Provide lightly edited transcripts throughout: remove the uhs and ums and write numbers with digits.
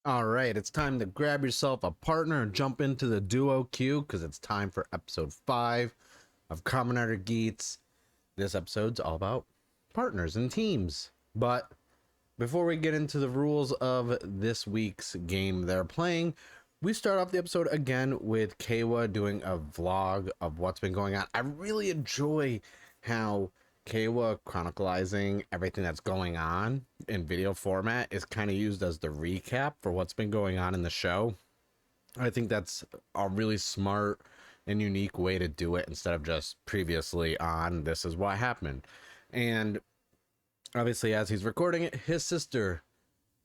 All right, it's time to grab yourself a partner and jump into the duo queue because it's time for episode 5 of Kamen Rider Geats. This episode's all about partners and teams. But before we get into the rules of this week's game they're playing, we start off the episode again with Kawa doing a vlog of what's been going on. I really enjoy how Kawa chronicalizing everything that's going on in video format is kind of used as the recap for what's been going on in the show. I think that's a really smart and unique way to do it instead of just previously on this is what happened. And obviously, as he's recording it, his sister,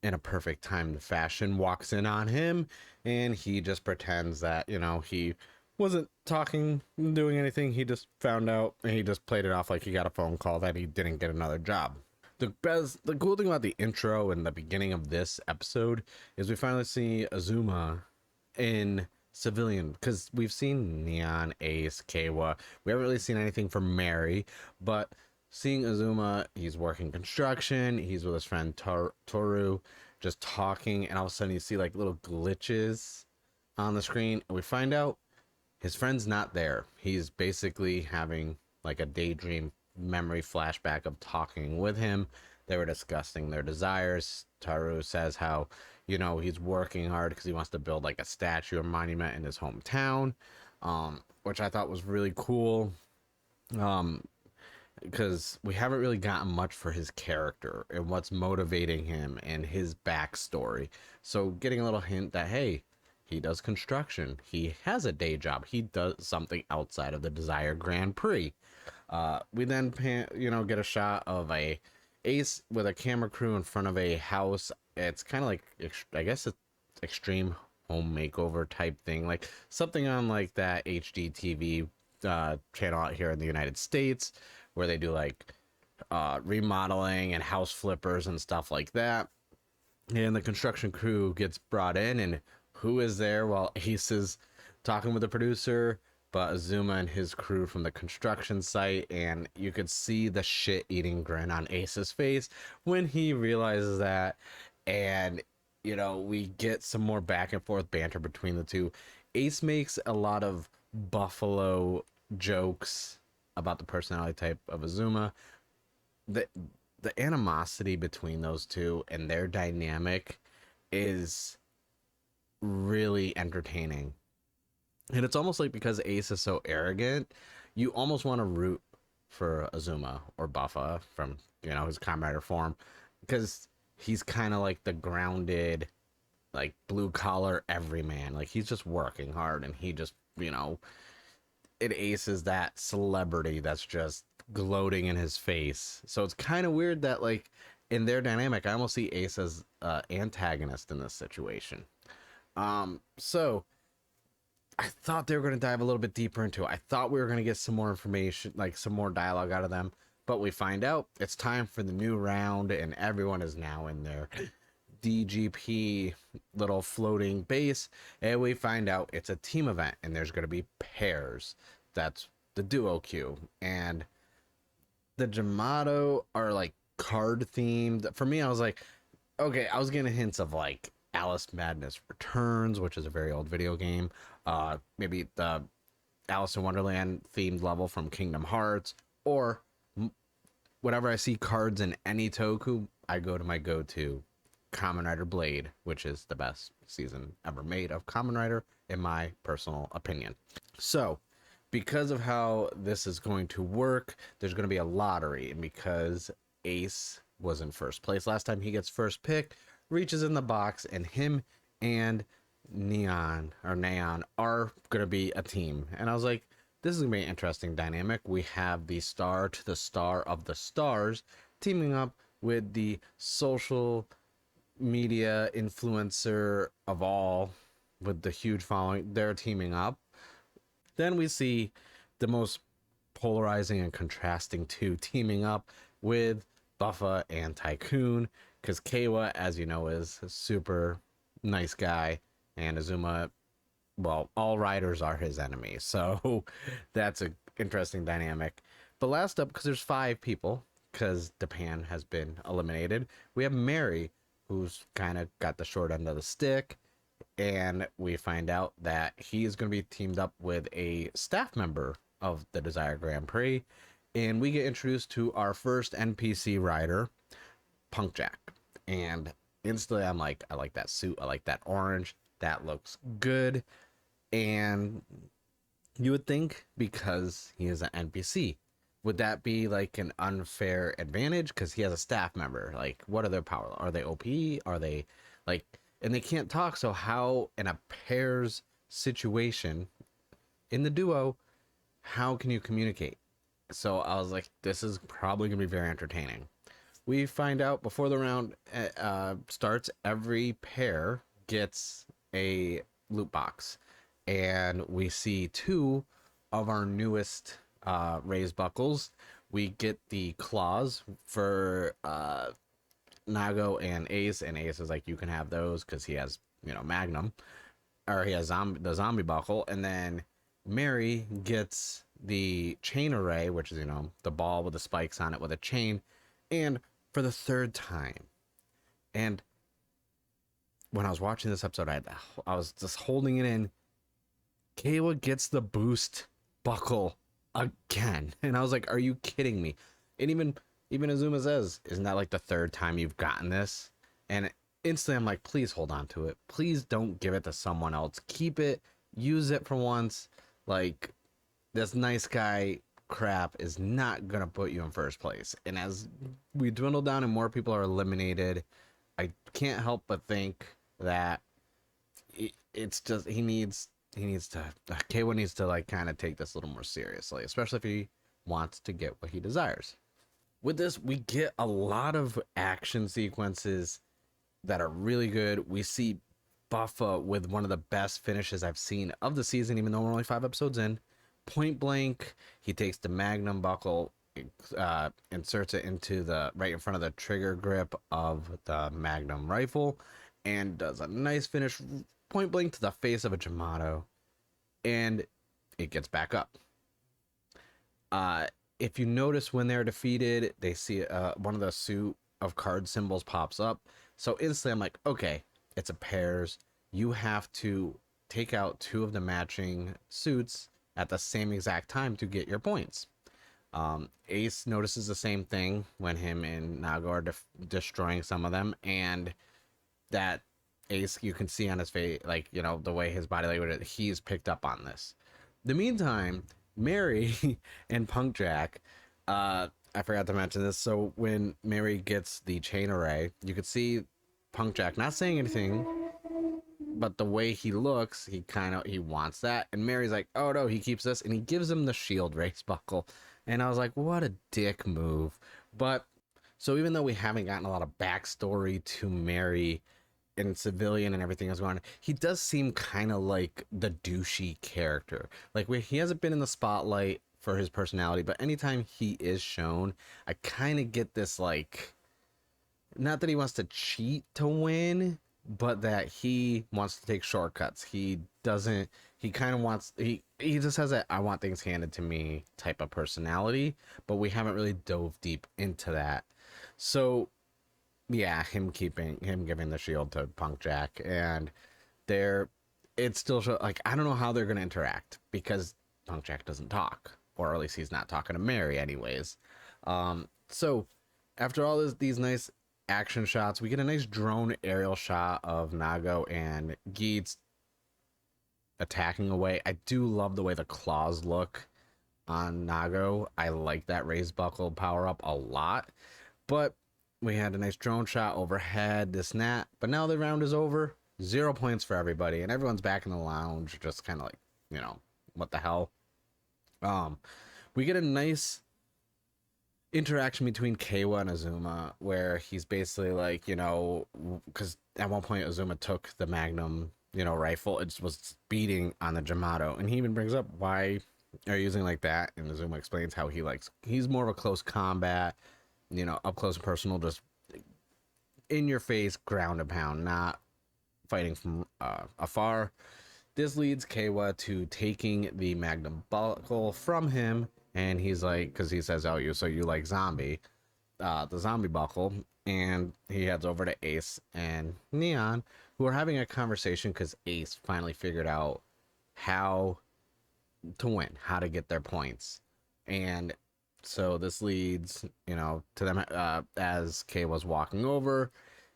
in a perfect timed fashion, walks in on him and he just pretends that, he wasn't talking, doing anything. He just found out and he just played it off like he got a phone call that he didn't get another job. The cool thing about the intro and the beginning of this episode is we finally see Azuma in civilian, because we've seen Neon, Ace, Kawa. We haven't really seen anything from Mary, but seeing Azuma, he's working construction, he's with his friend Toru, just talking, and all of a sudden you see like little glitches on the screen, and we find out his friend's not there. He's basically having like a daydream memory flashback of talking with him. They were discussing their desires. Taru says how, he's working hard because he wants to build like a statue or monument in his hometown, which I thought was really cool. Because we haven't really gotten much for his character and what's motivating him and his backstory. So getting a little hint that, hey, he does construction. He has a day job. He does something outside of the Desire Grand Prix. We then, get a shot of a Ace with a camera crew in front of a house. It's kind of like, I guess it's extreme home makeover type thing. Like something on like that HGTV channel out here in the United States where they do like remodeling and house flippers and stuff like that. And the construction crew gets brought in, and who is there? Well, Ace is talking with the producer, but Azuma and his crew from the construction site, and you could see the shit-eating grin on Ace's face when he realizes that. And, we get some more back and forth banter between the two. Ace makes a lot of Buffalo jokes about the personality type of Azuma. The animosity between those two and their dynamic is really entertaining. And it's almost like because Ace is so arrogant, you almost want to root for Azuma or Buffa from, his Kamen Rider form, because he's kind of like the grounded, like blue collar everyman. Like he's just working hard and he just, it Ace is that celebrity that's just gloating in his face. So it's kind of weird that like in their dynamic, I almost see Ace as antagonist in this situation. So I thought they were going to dive a little bit deeper into it. I thought we were going to get some more information, like some more dialogue out of them, but we find out it's time for the new round and everyone is now in their DGP little floating base, and we find out it's a team event and there's going to be pairs. That's the duo queue, and the Jamato are like card themed. For me, I was like, okay, I was getting hints of like Alice Madness Returns, which is a very old video game. Maybe the Alice in Wonderland themed level from Kingdom Hearts, or whenever I see cards in any toku, I go to my go-to Kamen Rider Blade, which is the best season ever made of Kamen Rider, in my personal opinion. So, because of how this is going to work, there's going to be a lottery, and because Ace was in first place last time, he gets first pick, reaches in the box, and him and Neon are going to be a team. And I was like, this is going to be an interesting dynamic. We have the star to the star of the stars teaming up with the social media influencer of all with the huge following. They're teaming up. Then we see the most polarizing and contrasting two teaming up with Buffa and Tycoon, because Kawa, as you know, is a super nice guy, and Azuma, well, all riders are his enemy, so that's an interesting dynamic. But last up, because there's 5 people, because Japan has been eliminated, we have Mary, who's kind of got the short end of the stick, and we find out that he is going to be teamed up with a staff member of the Desire Grand Prix, and we get introduced to our first NPC rider, Punk Jack. And instantly I'm like, I like that suit, I like that orange, that looks good. And you would think because he is an NPC, would that be like an unfair advantage because he has a staff member? Like, what are their power? Are they OP? Are they like, and they can't talk, so how in a pairs situation in the duo, how can you communicate? So I was like, this is probably gonna be very entertaining. We find out before the round starts, every pair gets a loot box, and we see two of our newest raised buckles. We get the claws for Nago and Ace, and Ace is like, you can have those because he has, you know, Magnum, or he has the zombie buckle, and then Mary gets the chain array, which is, you know, the ball with the spikes on it with a chain, and for the third time. And when I was watching this episode, I was just holding it in. Kayla gets the boost buckle again, and I was like, "Are you kidding me?" And even Azuma says, "Isn't that like the third time you've gotten this?" And instantly, I'm like, "Please hold on to it. Please don't give it to someone else. Keep it. Use it for once. Like, this nice guy crap is not gonna put you in first place." And as we dwindle down and more people are eliminated, I can't help but think that it's just he needs to K1 needs to like kind of take this a little more seriously, especially if he wants to get what he desires. With this, we get a lot of action sequences that are really good. We see Buffa with one of the best finishes I've seen of the season, even though we're only 5 episodes in. Point blank, he takes the Magnum buckle, inserts it into the right in front of the trigger grip of the Magnum rifle, and does a nice finish point blank to the face of a Jamato, and it gets back up. If you notice when they're defeated, they see one of the suit of card symbols pops up. So instantly I'm like, okay, it's a pairs. You have to take out 2 of the matching suits at the same exact time to get your points. Ace notices the same thing when him and Nago are destroying some of them, and that Ace, you can see on his face, like, you know, the way his body language, he's picked up on this. In the meantime, Mary and Punk Jack, I forgot to mention this. So when Mary gets the chain array, you could see Punk Jack not saying anything, but the way he looks, he wants that. And Mary's like, oh no, he keeps this, and he gives him the shield race buckle. And I was like, what a dick move. But so even though we haven't gotten a lot of backstory to Mary and civilian and everything is going on, he does seem kind of like the douchey character. Like, he hasn't been in the spotlight for his personality, but anytime he is shown, I kind of get this, like, not that he wants to cheat to win, but that he wants to take shortcuts. He kind of wants, he just has that I want things handed to me type of personality, but we haven't really dove deep into that. So yeah, him giving the shield to Punk Jack, and it's still like, I don't know how they're gonna interact because Punk Jack doesn't talk, or at least he's not talking to Mary anyways. So after all these nice action shots, we get a nice drone aerial shot of Nago and Geats attacking away. I do love the way the claws look on Nago. I like that raised buckle power up a lot, but we had a nice drone shot overhead, this and that. But now the round is over. 0 points for everybody. And everyone's back in the lounge, just kind of like, you know, what the hell? We get a nice interaction between Keiwa and Azuma, where he's basically like, you know, because at one point Azuma took the Magnum, you know, rifle. It was beating on the Jamato. And he even brings up, why are you using like that? And Azuma explains how he's more of a close combat, you know, up close and personal, just in your face, ground and pound, not fighting from afar. This leads Keiwa to taking the Magnum buckle from him, and he's like, because he says, oh, you like zombie, the zombie buckle, And he heads over to Ace and Neon, who are having a conversation because Ace finally figured out how to win, how to get their points. And so this leads, to them as Kay was walking over.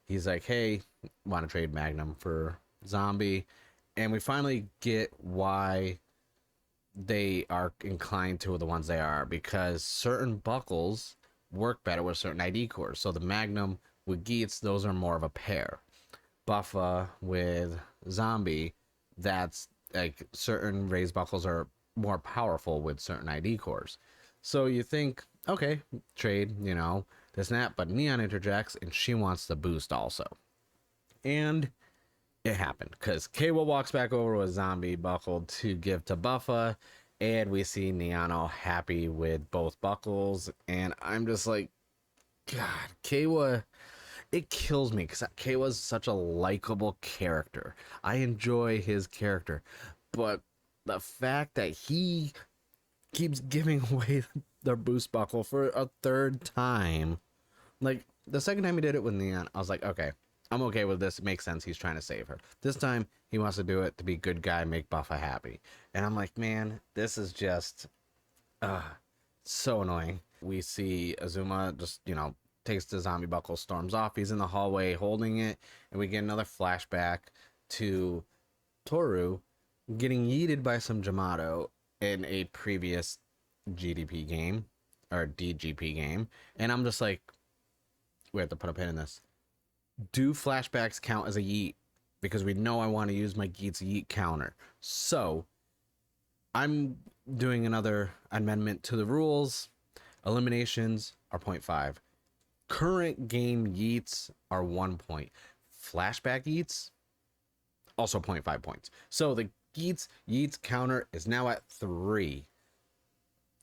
He's like, hey, want to trade Magnum for Zombie? And we finally get why they are inclined to the ones they are, because certain buckles work better with certain ID cores. So the Magnum with Geats, those are more of a pair. Buffa with Zombie, that's like certain raised buckles are more powerful with certain ID cores. So you think, okay, trade, this and that, but Neon interjects and she wants the boost also. And it happened because Kawa walks back over with Zombie buckled to give to Buffa, and we see Neon all happy with both buckles. And I'm just like, God, Kawa, it kills me because Kawa's such a likable character. I enjoy his character, but the fact that he keeps giving away the boost buckle for a third time, like the second time he did it with Neon, I was like, okay, I'm okay with this. It makes sense. He's trying to save her. This time he wants to do it to be good guy, make Buffa happy. And I'm like, man, this is just so annoying. We see Azuma just, takes the zombie buckle, storms off. He's in the hallway holding it, and we get another flashback to Toru getting yeeted by some Jamato in a previous GDP game or DGP game. And I'm just like, we have to put a pin in this. Do flashbacks count as a yeet? Because we know I want to use my Geats yeet counter. So I'm doing another amendment to the rules. Eliminations are 0.5. Current game yeets are 1 point. Flashback yeets, also 0.5 points. So the Geats yeets counter is now at 3.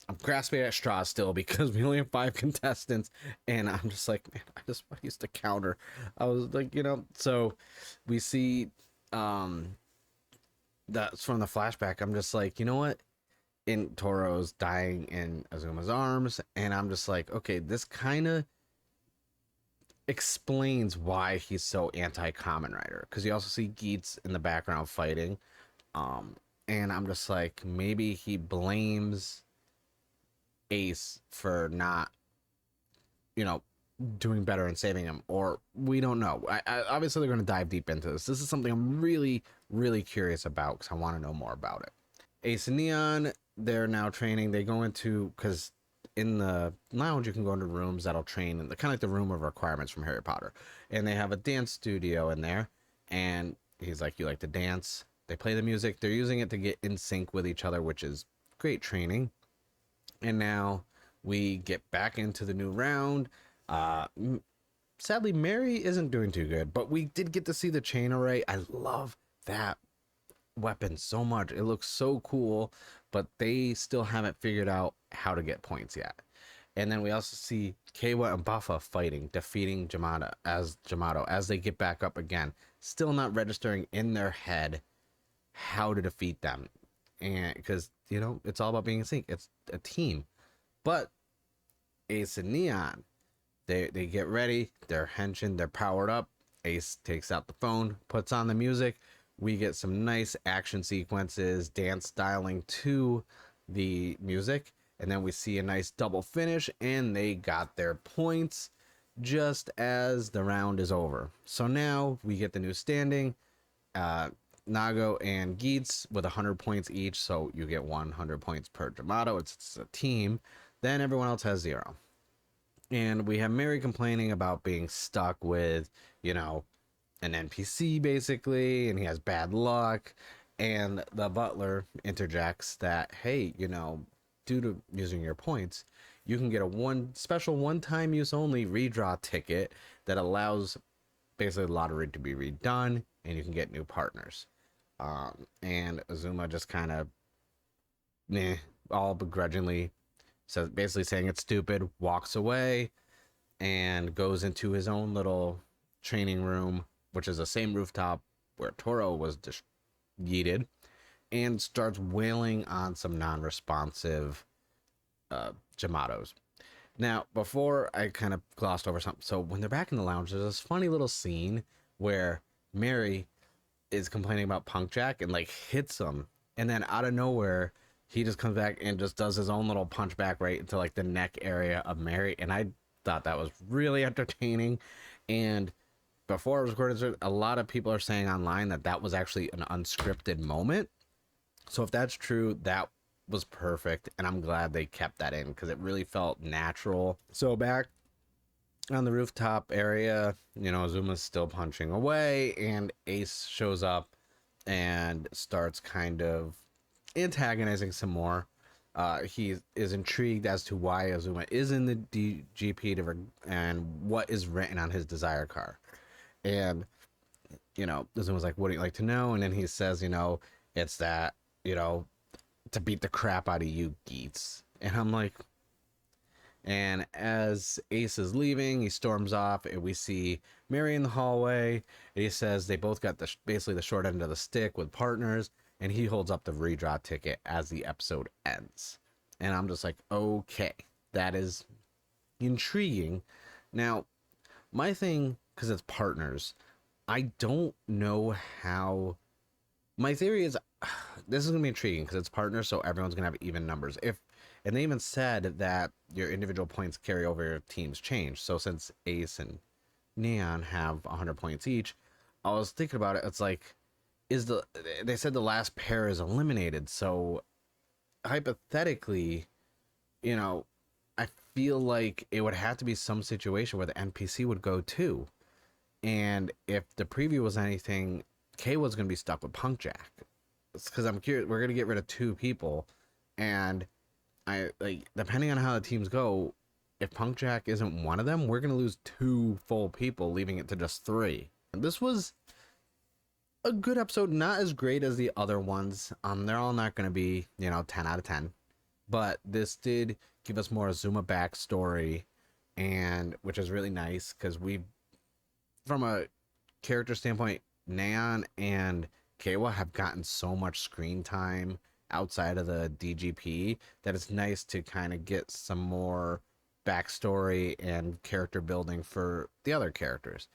I'm grasping at straws still because we only have 5 contestants, and I'm just like, man, I just want to use the counter. I was like, so we see that's from the flashback. I'm just like, you know what? In Toro's dying in Azuma's arms, and I'm just like, okay, this kind of explains why he's so anti Kamen Rider, because you also see Geats in the background fighting, and I'm just like, maybe he blames Ace for not, doing better and saving him, or we don't know. Obviously they're going to dive deep into this. This is something I'm really, really curious about because I want to know more about it. Ace and Neon, they're now training. They go into, because in the lounge you can go into rooms that'll train in the kind of like the room of requirements from Harry Potter, and they have a dance studio in there. And he's like, you like to dance? They play the music. They're using it to get in sync with each other, which is great training. And now we get back into the new round. Sadly, Mary isn't doing too good, but we did get to see the chain array. I love that weapon so much. It looks so cool, but they still haven't figured out how to get points yet. And then we also see Kawa and Buffa fighting, defeating Jamato as they get back up again. Still not registering in their head how to defeat them. And because, it's all about being in sync. It's a team. But Ace and Neon, they get ready. They're henching. They're powered up. Ace takes out the phone, puts on the music. We get some nice action sequences, dance styling to the music. And then we see a nice double finish, and they got their points just as the round is over. So now we get the new standing. Nago and Geats with 100 points each, so you get 100 points per Jamato. It's a team. Then everyone else has 0. And we have Mary complaining about being stuck with, an NPC basically, and he has bad luck. And the butler interjects that, hey, due to using your points, you can get a special one-time use only redraw ticket that allows basically the lottery to be redone, and you can get new partners. And Azuma just kind of, all begrudgingly, so basically saying it's stupid, walks away, and goes into his own little training room, which is the same rooftop where Toro was yeeted, and starts wailing on some non-responsive Jamatos. Now, before I kind of glossed over something, so when they're back in the lounge, there's this funny little scene where Mary is complaining about Punk Jack and like hits him, and then out of nowhere, he just comes back and just does his own little punch back right into like the neck area of Mary, and I thought that was really entertaining. And before I was recording, a lot of people are saying online that that was actually an unscripted moment. So if that's true, that was perfect, and I'm glad they kept that in because it really felt natural. So back on the rooftop area, you know, Azuma's still punching away, and Ace shows up and starts kind of antagonizing some more. He is intrigued as to why Azuma is in the DGP and what is written on his Desire card. And, you know, Azuma's like, what do you like to know? And then he says, you know, it's that, you know, to beat the crap out of you, Geats. And I'm like, and as Ace is leaving, he storms off, and we see Mary in the hallway. And he says they both got basically the short end of the stick with partners, and he holds up the redraw ticket as the episode ends. And I'm just like, okay, that is intriguing. Now, my thing, because it's partners, I don't know how. My theory is this is going to be intriguing because it's partners, so everyone's going to have even numbers. And they even said that your individual points carry over your team's change. So since Ace and Neon have 100 points each, I was thinking about it. It's like, they said the last pair is eliminated. So hypothetically, you know, I feel like it would have to be some situation where the NPC would go too. And if the preview was anything, Kay was going to be stuck with Punk Jack. Because I'm curious, we're going to get rid of 2 people. And I like, depending on how the teams go, if Punk Jack isn't one of them, we're going to lose 2 full people, leaving it to just 3. And this was a good episode, not as great as the other ones. They're all not going to be, you know, 10 out of 10. But this did give us more Azuma backstory, and which is really nice because from a character standpoint, Neon and Kawa have gotten so much screen time outside of the DGP that it's nice to kind of get some more backstory and character building for the other characters.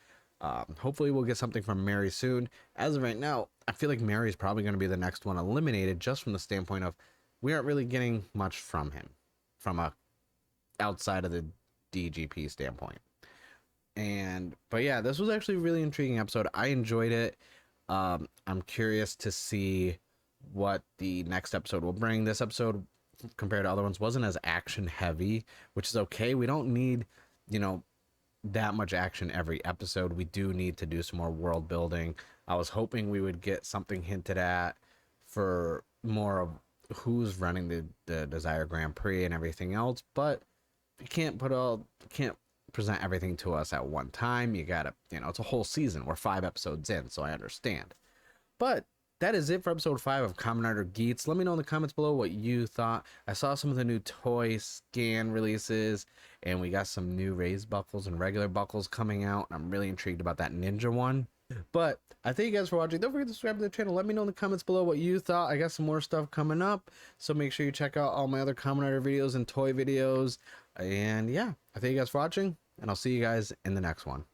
Hopefully we'll get something from Mary soon. As of right now, I feel like Mary's probably going to be the next one eliminated, just from the standpoint of we aren't really getting much from him from a outside of the DGP standpoint. But yeah, this was actually a really intriguing episode. I enjoyed it. I'm curious to see what the next episode will bring. This episode, compared to other ones, wasn't as action heavy, which is okay. We don't need, you know, that much action every episode. We do need to do some more world building. I was hoping we would get something hinted at for more of who's running the Desire Grand Prix and everything else, but you can't present everything to us at one time. You gotta, you know, it's a whole season. We're 5 episodes in, so I understand. But that is it for episode 5 of Kamen Rider Geats. Let me know in the comments below what you thought. I saw some of the new toy scan releases, and we got some new raised buckles and regular buckles coming out. I'm really intrigued about that ninja one. But I thank you guys for watching. Don't forget to subscribe to the channel. Let me know in the comments below what you thought. I got some more stuff coming up, so make sure you check out all my other Kamen Rider videos and toy videos. And yeah, I thank you guys for watching, and I'll see you guys in the next one.